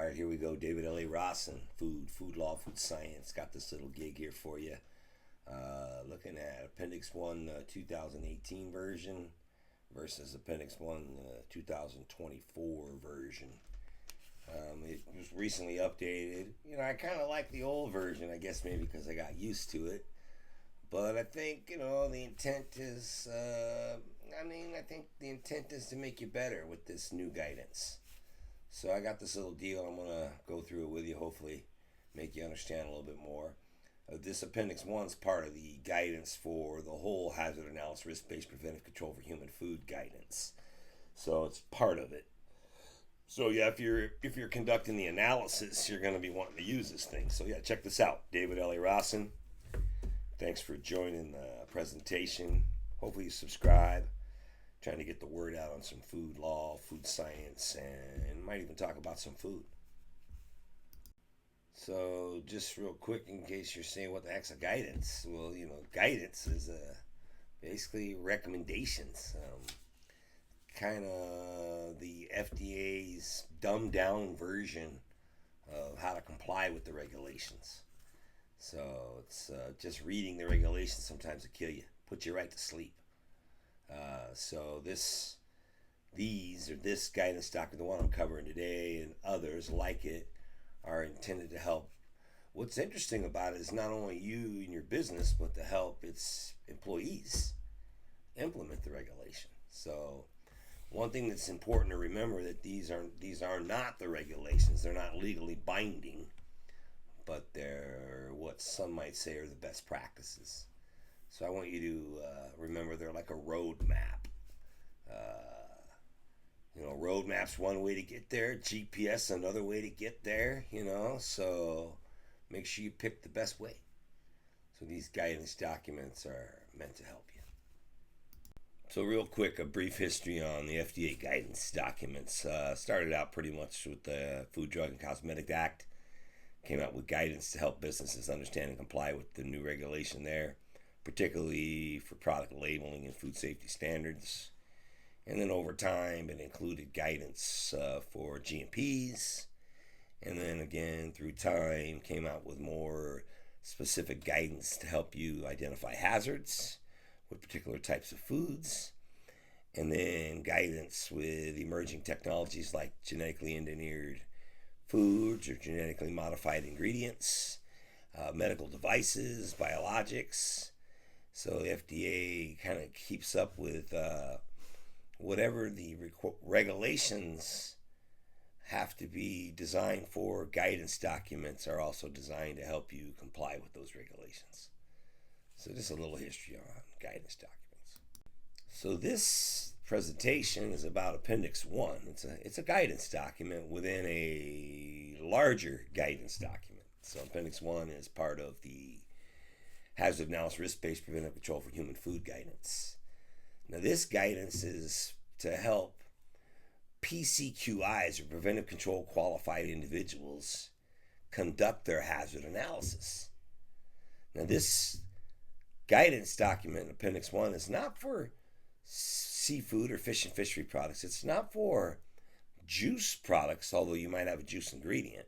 right, here we go. David L.A. Rawson, food law, food science. Got this little gig here for you. Looking at Appendix 1 2018 version versus Appendix 1 2024 version. It was recently updated. I kind of like the old version, I guess maybe because I got used to it. But I think, the intent is, I think the intent is to make you better with this new guidance. So I got this little deal. I'm going to go through it with you, hopefully make you understand a little bit more. This Appendix 1 is part of the guidance for the whole hazard analysis, risk-based preventive control for human food guidance. So it's part of it. So yeah, if you're conducting the analysis, you're going to be wanting to use this thing. So yeah, check this out. David L.A. Rawson. Thanks for joining the presentation. Hopefully you subscribe. Trying to get the word out on some food law, food science, and might even talk about some food. So just real quick, in case you're saying what the heck's a guidance? Well, guidance is basically recommendations. Kind of the FDA's dumbed down version of how to comply with the regulations. So it's just reading the regulations sometimes will kill you, put you right to sleep. So this guidance document, the one I'm covering today, and others like it, are intended to help. What's interesting about it is not only you and your business, but to help its employees implement the regulation. So one thing that's important to remember that these are not the regulations. They're not legally binding, but they're what some might say are the best practices. So I want you to remember they're like a roadmap. Roadmap's one way to get there. GPS another way to get there. So make sure you pick the best way. So these guidance documents are meant to help you. So real quick, a brief history on the FDA guidance documents. Started out pretty much with the Food, Drug, and Cosmetic Act. Came out with guidance to help businesses understand and comply with the new regulation there, particularly for product labeling and food safety standards. And then over time, it included guidance for GMPs. And then again, through time, came out with more specific guidance to help you identify hazards with particular types of foods. And then guidance with emerging technologies like genetically engineered foods or genetically modified ingredients, medical devices, biologics. So the FDA kind of keeps up with whatever the regulations have to be designed for. Guidance documents are also designed to help you comply with those regulations. So just a little history on guidance documents. So this presentation is about Appendix 1. It's a guidance document within a larger guidance document. So Appendix 1 is part of the Hazard Analysis Risk-Based Preventive Control for Human Food Guidance. Now this guidance is to help PCQIs, or Preventive Control Qualified Individuals, conduct their hazard analysis. Now this guidance document, Appendix 1, is not for seafood or fish and fishery products. It's not for juice products, although you might have a juice ingredient.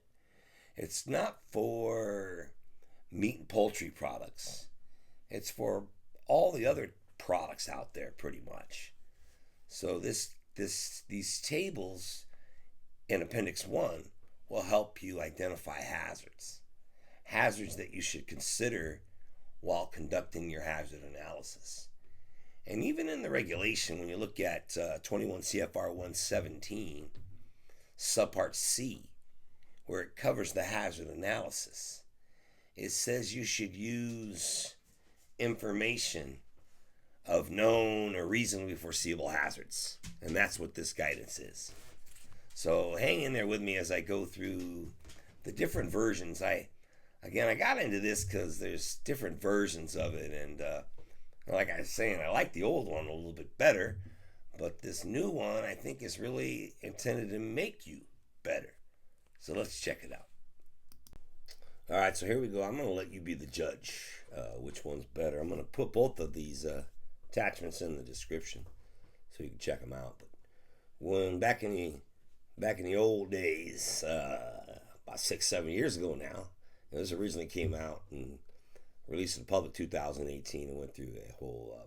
It's not for meat and poultry products. It's for all the other products out there, pretty much. So these tables in Appendix 1 will help you identify hazards that you should consider while conducting your hazard analysis. And even in the regulation, when you look at 21 CFR 117, subpart C, where it covers the hazard analysis, it says you should use information of known or reasonably foreseeable hazards. And that's what this guidance is. So hang in there with me as I go through the different versions. I got into this because there's different versions of it, and like I was saying, I like the old one a little bit better, but this new one I think is really intended to make you better. So let's check it out. All right, so here we go. I'm going to let you be the judge, which one's better. I'm going to put both of these attachments in the description so you can check them out. But when back in the old days, about 6-7 years ago now. This originally came out and released in the public 2018 and went through a whole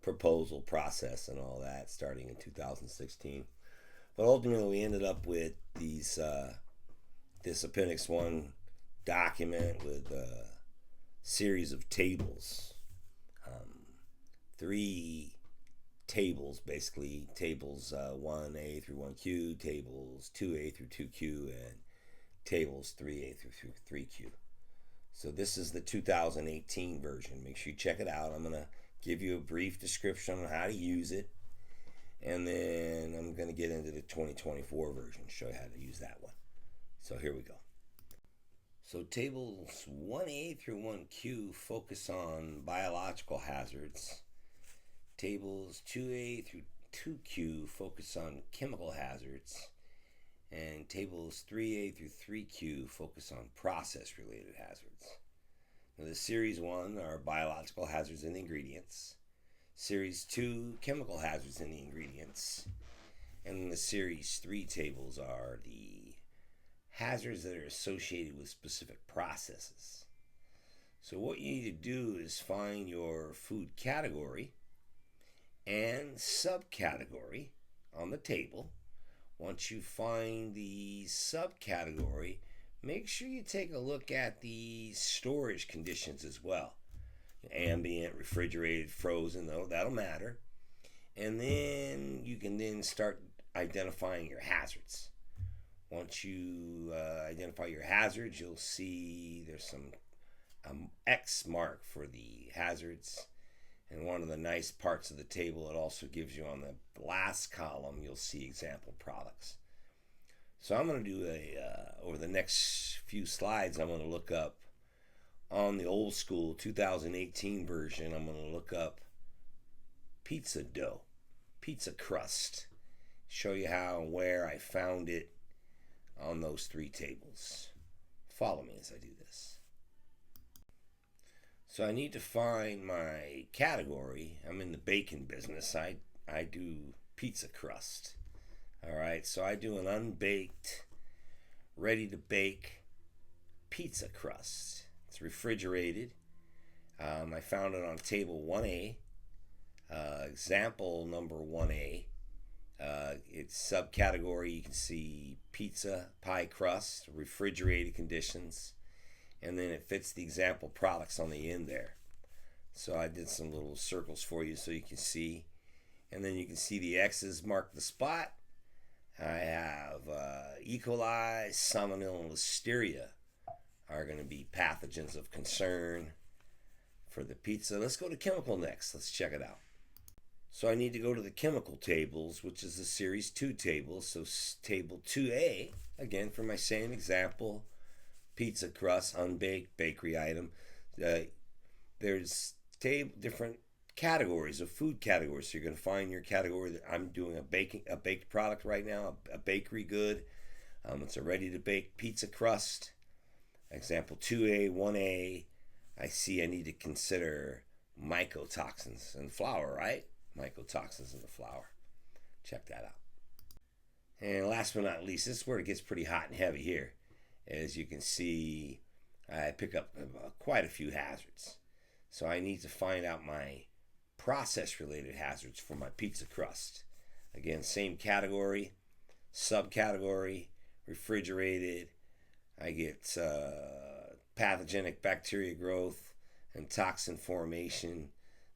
proposal process and all that starting in 2016. But ultimately, we ended up with this Appendix 1 document with a series of tables. 3 tables, basically. Tables 1A through 1Q, tables 2A through 2Q, and tables 3A through 3Q. So this is the 2018 version. Make sure you check it out. I'm going to give you a brief description on how to use it. And then I'm going to get into the 2024 version, show you how to use that one. So here we go. So tables 1A through 1Q focus on biological hazards. Tables 2A through 2Q focus on chemical hazards. And tables 3A through 3Q focus on process-related hazards. Now, the Series 1 are biological hazards and ingredients. Series 2, chemical hazards and the ingredients. And the Series 3 tables are the hazards that are associated with specific processes. So what you need to do is find your food category and subcategory on the table. Once you find the subcategory, make sure you take a look at the storage conditions as well. Ambient, refrigerated, frozen, though, that'll matter. And then you can then start identifying your hazards. Once you identify your hazards, you'll see there's some X mark for the hazards. And one of the nice parts of the table, it also gives you on the last column, you'll see example products. So I'm going to do over the next few slides, I'm going to look up on the old school 2018 version, I'm going to look up pizza dough, pizza crust, show you how and where I found it on those 3 tables. Follow me as I do this. So I need to find my category. I'm in the baking business. I do pizza crust. All right, so I do an unbaked, ready to bake pizza crust. It's refrigerated. I found it on table 1A, example number 1A. It's subcategory, you can see pizza, pie crust, refrigerated conditions, and then it fits the example products on the end there. So I did some little circles for you so you can see. And then you can see the X's mark the spot. I have E. coli, Salmonella, and Listeria are going to be pathogens of concern for the pizza. Let's go to chemical next. Let's check it out. So I need to go to the chemical tables, which is the Series 2 table. So table 2A, again, for my same example, pizza crust, unbaked, bakery item. There's different categories of food categories. So you're going to find your category. That I'm doing a baked product right now, a bakery good. It's a ready-to-bake pizza crust. Example 2A, 1A. I see I need to consider mycotoxins in flour, right? Mycotoxins in the flour. Check that out. And last but not least, this is where it gets pretty hot and heavy here. As you can see, I pick up quite a few hazards. So I need to find out my process-related hazards for my pizza crust. Again, same category, subcategory, refrigerated. I get pathogenic bacteria growth and toxin formation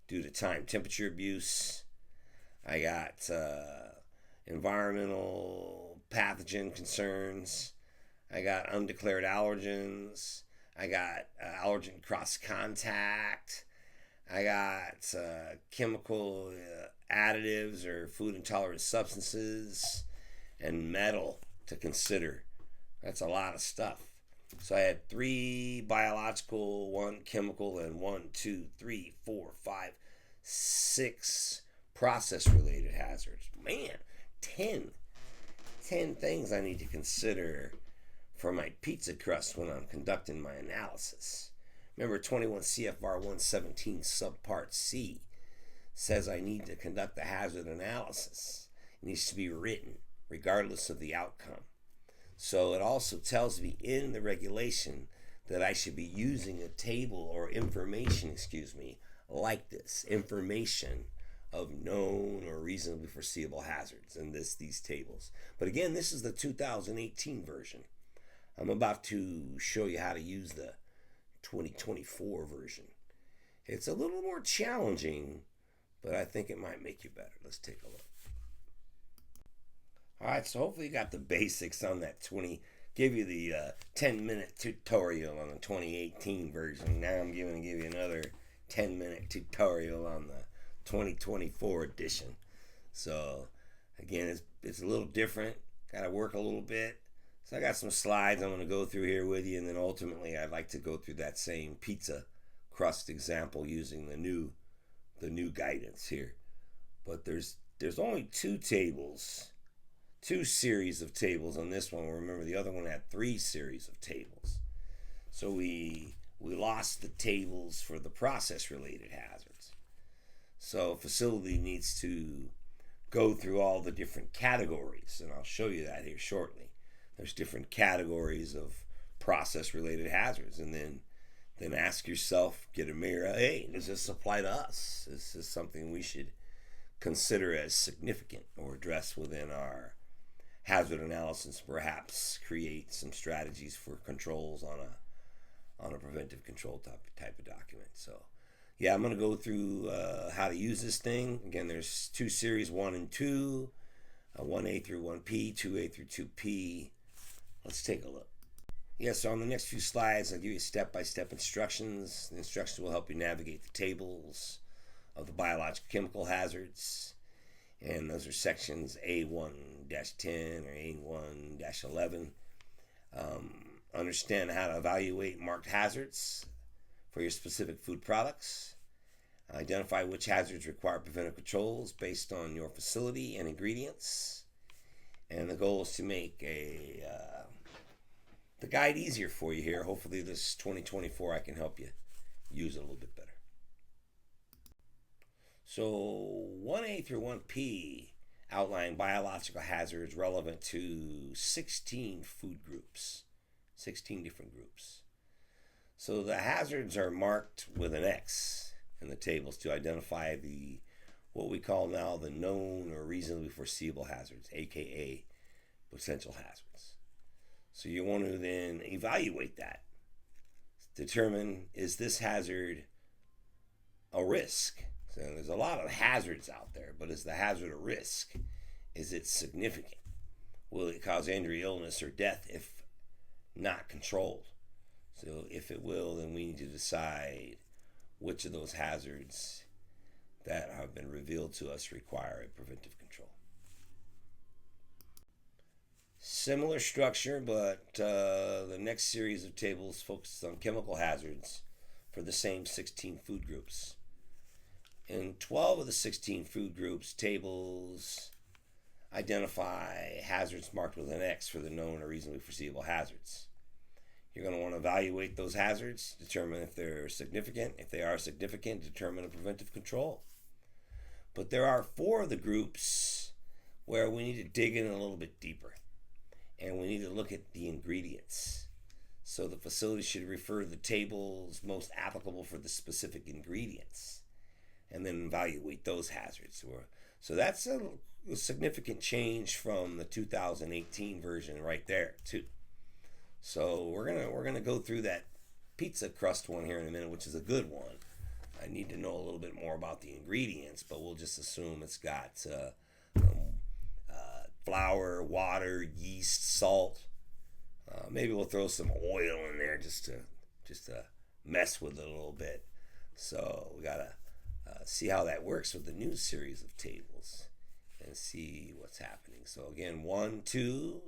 due to time temperature abuse. I got environmental pathogen concerns. I got undeclared allergens. I got allergen cross contact. I got chemical additives or food intolerant substances and metal to consider. That's a lot of stuff. So I had 3 biological, 1 chemical, and 6 process-related hazards. Man, 10 things I need to consider for my pizza crust when I'm conducting my analysis. Remember, 21 CFR 117 subpart C says I need to conduct the hazard analysis. It needs to be written, regardless of the outcome. So it also tells me in the regulation that I should be using a table or information, like this information of known or reasonably foreseeable hazards in these tables. But again, this is the 2018 version. I'm about to show you how to use the 2024 version. It's a little more challenging, but I think it might make you better. Let's take a look. All right, so hopefully you got the basics on that give you the 10-minute tutorial on the 2018 version. Now I'm going to give you another 10-minute tutorial on the 2024 edition. So again, it's a little different. Got to work a little bit. So I got some slides I'm going to go through here with you, and then ultimately I'd like to go through that same pizza crust example using the new guidance here. But there's only two series of tables on this one. Remember, the other one had 3 series of tables. So we lost the tables for the process-related hazards. So a facility needs to go through all the different categories, and I'll show you that here shortly. There's different categories of process-related hazards, and then ask yourself, get a mirror, hey, does this apply to us? Is this something we should consider as significant or address within our hazard analysis, perhaps create some strategies for controls on a preventive control type of document. So yeah, I'm going to go through how to use this thing. Again, there's 2 series, 1 and 2, 1A through 1P, 2A through 2P. Let's take a look. Yeah, so on the next few slides, I'll give you step-by-step instructions. The instructions will help you navigate the tables of the biological chemical hazards. And those are sections A1-10 or A1-11. Understand how to evaluate marked hazards for your specific food products. Identify which hazards require preventive controls based on your facility and ingredients. And the goal is to make the guide easier for you here. Hopefully this 2024 I can help you use it a little bit better. So 1A through 1P outline biological hazards relevant to 16 food groups, 16 different groups. So the hazards are marked with an X in the tables to identify what we call now the known or reasonably foreseeable hazards, aka potential hazards. So you want to then evaluate that. Determine, is this hazard a risk? So there's a lot of hazards out there, but is the hazard a risk? Is it significant? Will it cause injury, illness, or death if not controlled? So if it will, then we need to decide which of those hazards that have been revealed to us require a preventive control. Similar structure, but the next series of tables focuses on chemical hazards for the same 16 food groups. In 12 of the 16 food groups, tables identify hazards marked with an X for the known or reasonably foreseeable hazards. You're going to want to evaluate those hazards, determine if they're significant. If they are significant, determine a preventive control. But there are 4 of the groups where we need to dig in a little bit deeper, and we need to look at the ingredients. So the facility should refer to the tables most applicable for the specific ingredients, and then evaluate those hazards. So that's a significant change from the 2018 version right there too. So we're gonna go through that pizza crust one here in a minute, which is a good one. I need to know a little bit more about the ingredients, but we'll just assume it's got flour, water, yeast, salt. Maybe we'll throw some oil in there just to mess with it a little bit. So we gotta see how that works with the new series of tables and see what's happening. So again, 1, 2.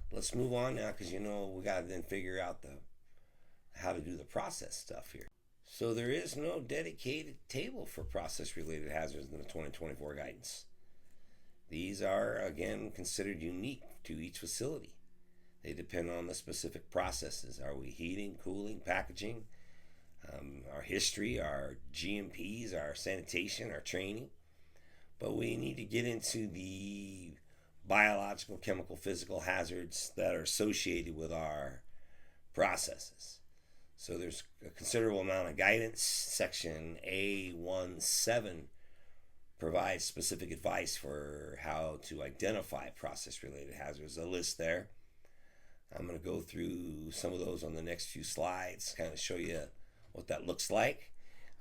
Let's move on now, because we got to then figure out how to do the process stuff here. So there is no dedicated table for process-related hazards in the 2024 guidance. These are, again, considered unique to each facility. They depend on the specific processes. Are we heating, cooling, packaging? Our history, our GMPs, our sanitation, our training. But we need to get into the biological, chemical, physical hazards that are associated with our processes. So there's a considerable amount of guidance. Section A17 provides specific advice for how to identify process-related hazards. A list there. I'm going to go through some of those on the next few slides, kind of show you what that looks like.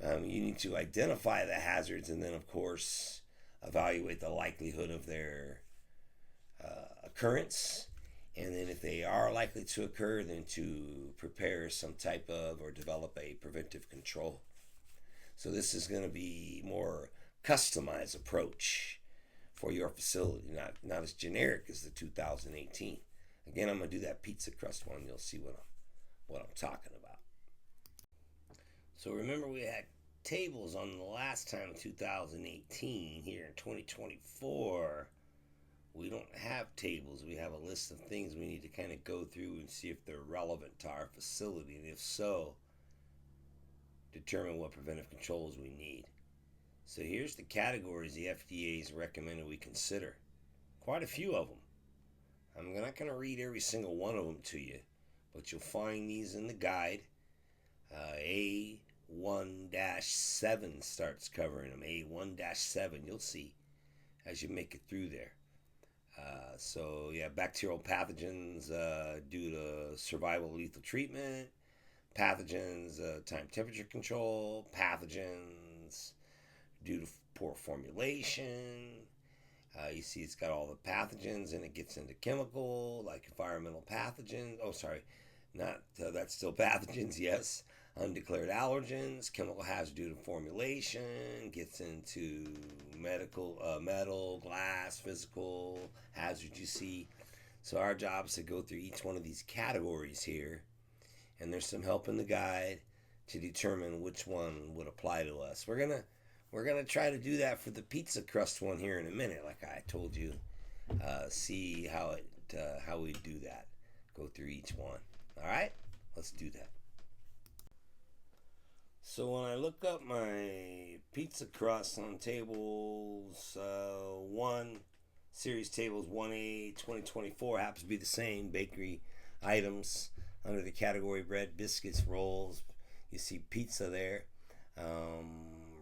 You need to identify the hazards and then, of course, evaluate the likelihood of their occurrence. And then if they are likely to occur, then to prepare some type of or develop a preventive control. So this is going to be more customized approach for your facility, not as generic as the 2018. Again, I'm going to do that pizza crust one. You'll see what I'm talking about. So remember, we had tables on the last time in 2018. Here in 2024, we don't have tables. We have a list of things we need to kind of go through and see if they're relevant to our facility, and if so, determine what preventive controls we need. So here's the categories the FDA has recommended we consider. Quite a few of them. I'm not going to read every single one of them to you, but you'll find these in the guide. A1-7 starts covering them. A1-7, you'll see as you make it through there. So yeah, bacterial pathogens due to survival lethal treatment, pathogens, time temperature control, pathogens due to poor formulation. You see it's got all the pathogens, and it gets into chemical, like environmental pathogens. Oh, sorry, not that's still pathogens, yes. Undeclared allergens, chemical hazard due to formulation, gets into medical, metal, glass, physical hazards you see. So our job is to go through each one of these categories here, and there's some help in the guide to determine which one would apply to us. We're gonna try to do that for the pizza crust one here in a minute, like I told you. See how we do that. Go through each one. All right, let's do that. So when I look up my pizza crust on tables 1, series tables 1A 2024 happens to be the same bakery items under the category bread, biscuits, rolls. You see pizza there.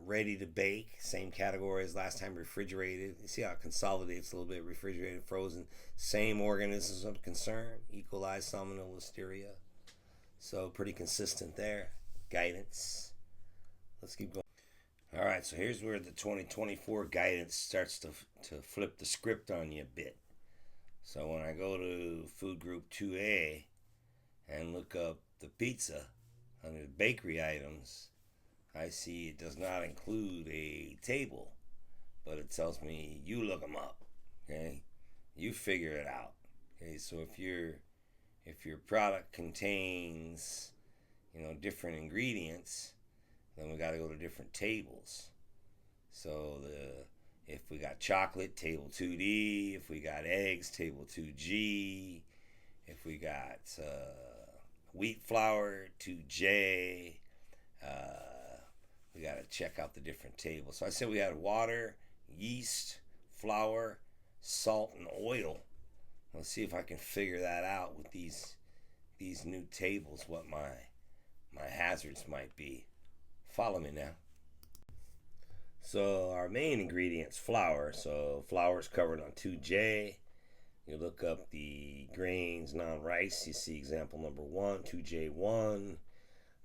Ready to bake, same category as last time, refrigerated. You see how it consolidates a little bit, refrigerated, frozen. Same organisms of concern, E. coli, salmonella, listeria. So pretty consistent there. Guidance. Let's keep going. All right, so here's where the 2024 guidance starts to flip the script on you a bit. So when I go to food group 2A and look up the pizza under the bakery items, I see it does not include a table, but it tells me you look them up, okay? You figure it out, okay? So if your product contains, different ingredients, then we got to go to different tables. So if we got chocolate, table 2D. If we got eggs, table 2G. If we got wheat flour, 2J. We got to check out the different tables. So I said we had water, yeast, flour, salt, and oil. Let's see if I can figure that out with these new tables, what my hazards might be. Follow me now. So our main ingredient's flour. So flour is covered on 2J. You look up the grains, non-rice. You see example number 1, 2J1.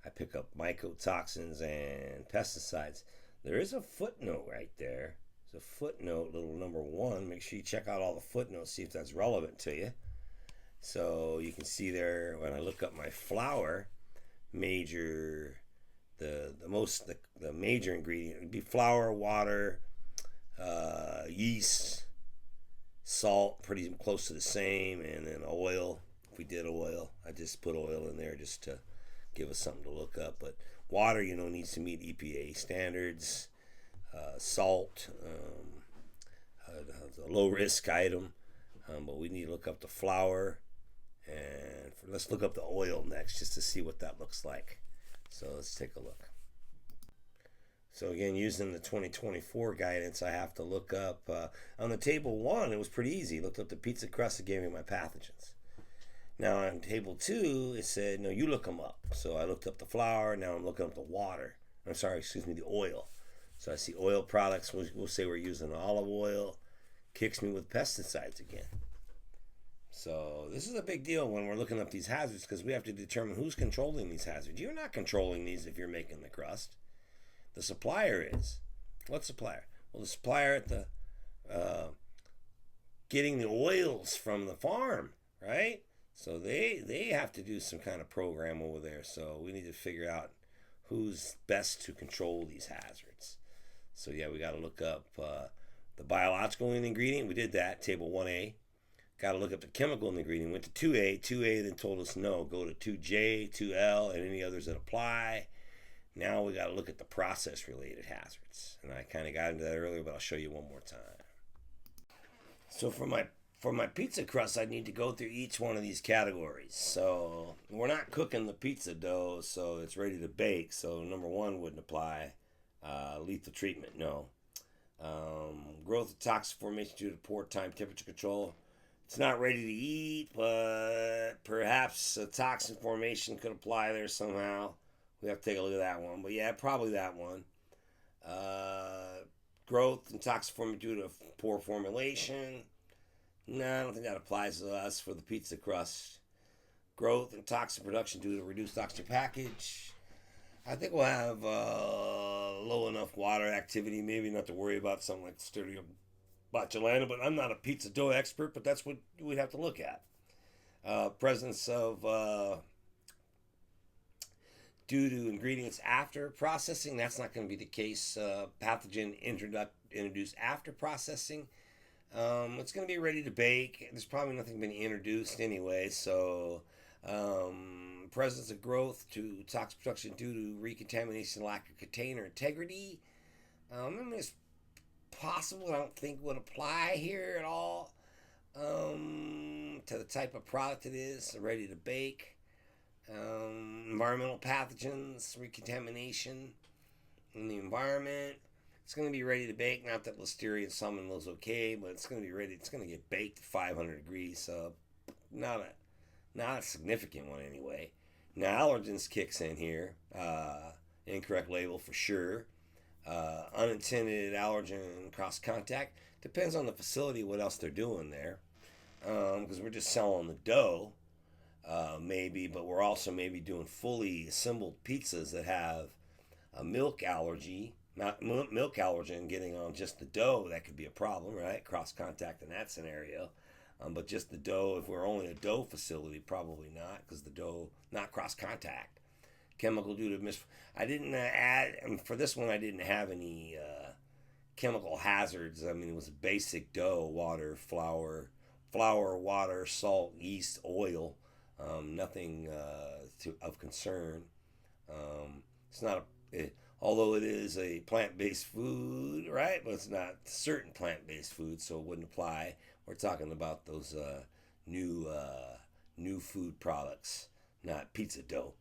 I pick up mycotoxins and pesticides. There is a footnote right there. There's a footnote, little number 1. Make sure you check out all the footnotes, see if that's relevant to you. So you can see there when I look up my flour, the major ingredient would be flour, water, yeast, salt, pretty close to the same, and then oil. If we did oil, I just put oil in there just to give us something to look up. But water, needs to meet EPA standards. Salt, a low risk item, but we need to look up the flour, and let's look up the oil next just to see what that looks like. So let's take a look. So again, using the 2024 guidance, I have to look up on the table 1. It was pretty easy. Looked up the pizza crust. It gave me my pathogens. Now on table 2, it said no, you look them up. So I looked up the flour. Now I'm looking up the water. I'm sorry, excuse me, the oil. So I see oil products. We'll say we're using olive oil. Kicks me with pesticides again. So this is a big deal when we're looking up these hazards, because we have to determine who's controlling these hazards. You're not controlling these if you're making the crust. The supplier is. What supplier? Well, the supplier at the getting the oils from the farm, right? So they have to do some kind of program over there. So we need to figure out who's best to control these hazards. So yeah, we got to look up the biological ingredient. We did that, table 1A. Got to look up the chemical ingredient. Went to 2A. 2A then told us no. Go to 2J, 2L, and any others that apply. Now we got to look at the process-related hazards. And I kind of got into that earlier, but I'll show you one more time. So for my pizza crust, I need to go through each one of these categories. So we're not cooking the pizza dough, so it's ready to bake. So number 1 wouldn't apply. Lethal treatment, no. Growth of toxic formation due to poor time temperature control. It's not ready to eat, but perhaps a toxin formation could apply there somehow. We have to take a look at that one. But yeah, probably that one. Growth and toxic formation due to poor formulation. No, I don't think that applies to us for the pizza crust. Growth and toxin production due to reduced oxygen package. I think we'll have low enough water activity, maybe not to worry about something like Listeria botulinum, but I'm not a pizza dough expert, but that's what we'd have to look at. Presence of due to ingredients after processing, that's not going to be the case. Pathogen introduced after processing. It's going to be ready to bake. There's probably nothing been introduced anyway, so presence of growth to toxic production due to recontamination, lack of container integrity. I mean, it's possible. I don't think would apply here at all to the type of product it is, ready to bake. Environmental pathogens, recontamination in the environment. It's going to be ready to bake. Not that Listeria and salmonella is okay, but it's going to be ready. It's going to get baked at 500 degrees, so not a significant one anyway. Now allergens kicks in here. Incorrect label for sure. Unintended allergen cross contact. Depends on the facility what else they're doing there, because we're just selling the dough. Maybe, but we're also maybe doing fully assembled pizzas that have a milk allergy, not milk allergen getting on just the dough. That could be a problem, right? Cross contact in that scenario. But just the dough, if we're only a dough facility, probably not, because the dough, not cross contact. Chemical due to I didn't add, and for this one I didn't have any chemical hazards. I mean, it was a basic dough, water, flour, water, salt, yeast, oil. Nothing of concern. It's not although it is a plant-based food, right? But it's not certain plant-based food, so it wouldn't apply. We're talking about those new food products, not pizza dough.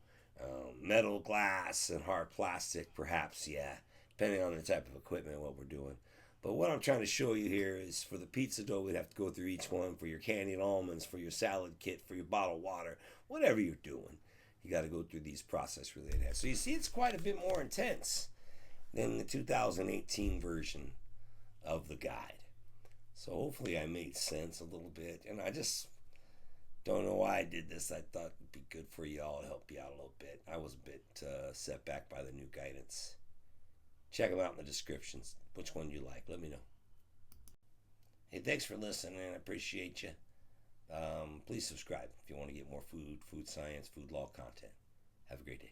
Metal, glass, and hard plastic, perhaps, yeah, depending on the type of equipment and what we're doing. But what I'm trying to show you here is for the pizza dough, we'd have to go through each one. For your candied almonds, for your salad kit, for your bottled water, whatever you're doing, you got to go through these process-related hazards. So you see, it's quite a bit more intense than the 2018 version of the guide. So hopefully I made sense a little bit. And I just don't know why I did this. I thought it'd be good for you all to help you out a little bit. I was a bit set back by the new guidance. Check them out in the descriptions. Which one you like, let me know. Hey, thanks for listening. I appreciate you. Please subscribe if you want to get more food science, food law content. Have a great day.